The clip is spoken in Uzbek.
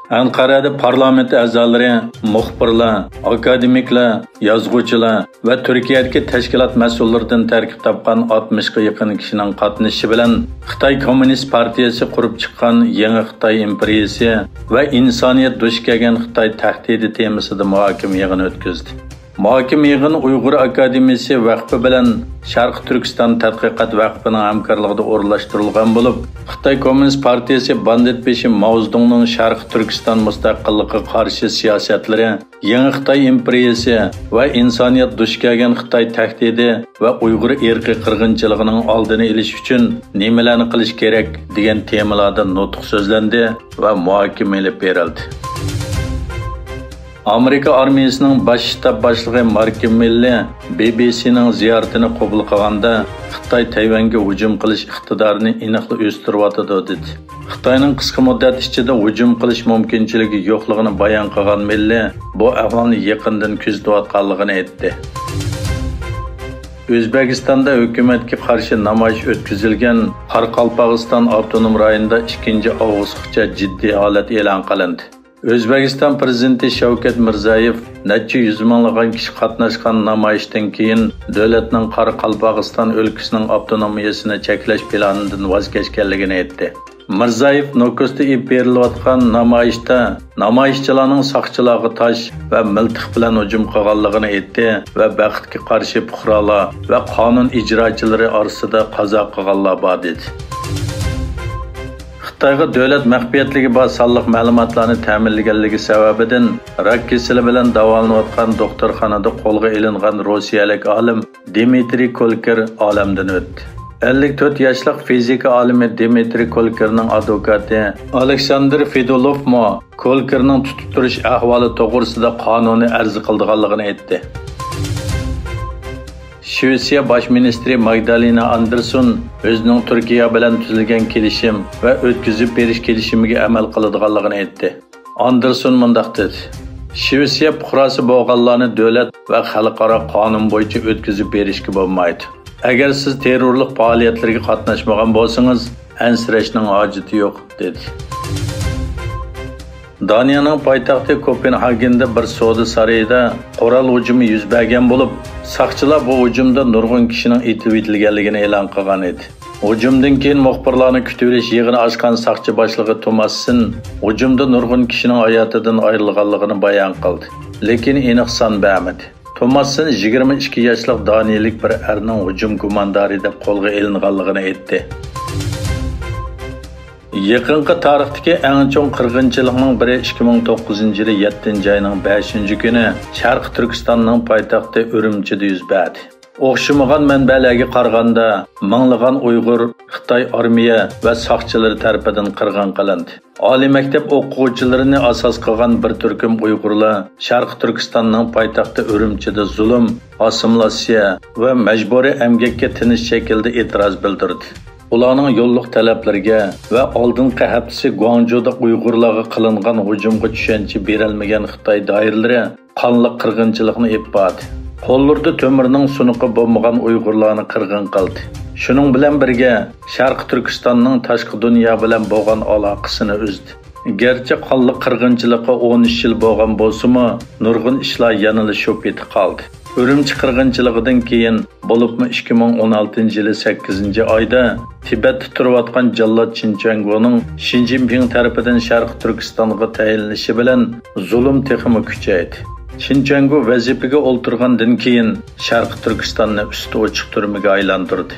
Ankara'da parlament a'zolari, muxbirlar, akademiklar, yozuvchilar va Turkiyadagi tashkilot mas'ullaridan tarkib topgan 60 ga yaqin kishining qatnashishi bilan Xitoy Kommunist partiyasi qurib chiqqan yangi Xitoy imperiyasi va insoniyat duch kelgan Xitoy tahdidi temasida muhokama yig'ini o'tkazdi. Muhokama yig'ini Uyg'ur akademiyasi vaqfi bilan Sharq Turkiston tadqiqot vaqfining hamkorligida o'rinlashtirilgan bo'lib, Xitoy Kommunist partiyasi bandit beshi Mao Zedongning Sharq Turkiston mustaqilligiga qarshi siyosatlari, yangi Xitoy imperiyasi va insoniyat duch kelgan Xitoy tahdidi va Uyg'ur irqiy qirg'inchiligining oldini olish uchun nimalarni qilish kerak degan temalarda nutq so'zlandi va muhokama olib berildi. Amerika armiyasining bosh shtab boshlig'i Mark Milley BBC'ning ziyoratini qabul qilganda Xitoy Tayvanga hujum qilish iqtidorini aniqli o'stirayotdi dedi. Xitoyning qisqa muddat ichida hujum qilish mumkinchiligi yo'qligini bayon qilgan Milley bu ahvolni yaqindan kuzatayotganligini aytdi. O'zbekistonda hukumatga qarshi namoyish o'tkazilgan Qoraqalpog'iston avtonom rayonida 2 avgustgacha jiddiy holat e'lon qilindi. O'zbekiston prezidenti Shavkat Mirziyoyev necha yuz minglagan kishi qatnashgan namoyishdan keyin davlatning Qoraqalpog'iston o'lkasining avtonomiyasini cheklash planidan voz kechganligini aytdi. Mirziyoyev Nukusda berilayotgan namoyishda namoyishchilarning soqchilarga tosh va miltiq bilan hujum qilganligini aytdi va baxtga qarshi fuqarolar va qonun ijrochilari orasida qazo qilganlar bor dedi. Xitoyga davlat maxfiyatligi bor sonliq ma'lumotlarni ta'minlaganligi sababidan rak kasali bilan davolanayotgan doktorxonada qo'lga ilingan rossiyalik olim Dmitriy Kolker olamdan o'tdi. 54 yoshlik fizika olimi Dmitriy Kolkerning advokati Aleksandr Fedolovmo Kolkerning tutib turish ahvoli to'g'risida qonuniy arz qilganligini aytdi. Shvetsiya bosh ministri Magdalena Anderson o'zining Turkiya bilan tuzilgan kelishim va o'tkazib berish kelishimiga amal qiladiganligini aytdi. Anderson mundaq dedi: Shvetsiya fuqarosi bo'lganlarni davlat va xalqaro qonun bo'yicha o'tkazib berishga bo'lmaydi. Agar siz terrorlik faoliyatlarga qatnashmagan bo'lsangiz, ansirashning hojati yo'q dedi. Daniyaning poytaxti Kopenhagenda bir savdo saroyida qurol hujumi yuz bergan bo'lib, saqchilar bu hujumda nurg'un kishining etib etilganligini e'lon qilgan edi. Hujumdan keyin muxbirlarni kutib olish yig'ini ochgan saqchi boshlig'i Tomassin hujumda nurg'un kishining hayotidan ayrilganligini bayon qildi, lekin aniq son bermadi. Tomassin 22 yoshlik daniyalik bir erning hujum gumondori deb qo'lga ilinganligini aytdi. Yaqinqi tarixdagi eng chong qirg'inchilikning biri 2009-yil 7-oyning 5-kuni Sharq Turkistonning poytaxti Urumchida yuz berdi. O'xshamagan manbalarga qaraganda minglagan Uyg'ur Xitoy armiya va soqchilari tomonidan qirg'in qilindi. Oliy maktab o'quvchilarini asos qilgan bir turkum Uyg'urlar Sharq Turkistonning poytaxti Urumchida zulm, assimilyatsiya va majburiy emgakka tinish shaklda e'tiroz bildirdi. Ularning yo'lliq talablariga va oldingi haftasi Guangzhouda Uyg'urlarga qilingan hujumga tushuncha berilmagan Xitoy doiralari qonli qirg'inchilikni epadi. Qo'llarda to'mirning sunuqi bo'lmagan Uyg'urlarni qirg'in qildi. Shuning bilan birga Sharq Turkistonning tashqi dunyo bilan bo'lgan aloqasini uzdi. Gerçi qonli qirg'inchilikqa 13 yil bo'lgan bo'lsa-mu, nurg'un ishlar yanada sho'p etib qoldi. Urumchi qirg'inchiligidan keyin bo'libmi 2016-yil 8-oyda Tibetda turayotgan Jallod Chinchangoning Xi Jinping tarafidan Sharq Turkistonga tayinlanishi bilan zulm texmi kuchaydi. Chinchango vazifaga o'ltirgandan keyin Sharq Turkistonni usti ochiq turmaga aylantirdi.